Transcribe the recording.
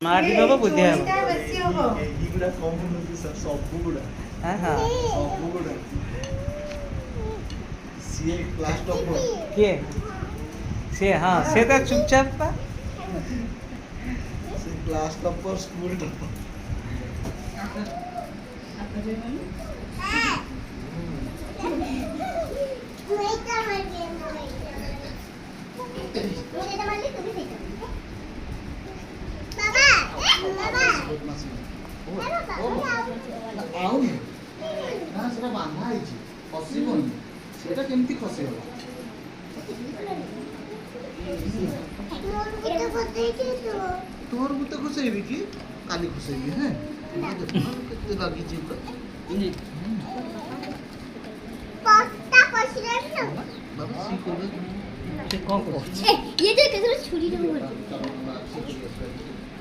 ମାଠି ଦବ ବୁଦ୍ଧି ହବ। ଏଇଗୁଡା କମନ ଅଛି ସାର୍, ସବୁଗୁଡା ହଁ ହଁ। ସବୁଗୁଡା ସିଏ କ୍ଲାସ ଟପର। କିଏ ସିଏ? ହଁ ସେ ତ ଚୁପଚାପ ପା। ସେ କ୍ଲାସ ଟପର, ସ୍କୁଲ ଟପର। ଆଉନି ନା, ସେଟା ବାନ୍ଧା ହେଇଛି, ଖସିବନି। ସେଟା କେମିତି ଖସିଗଲା? ତୋର ଭୂତ ଖସେଇବି କି? କାଲି ଖସେଇବି। ହେଁ କେତେ ଲାଗିଛି ପୁରା। ବାବା ସେ କ'ଣ କରୁଛି? ये तो कैसे छुरी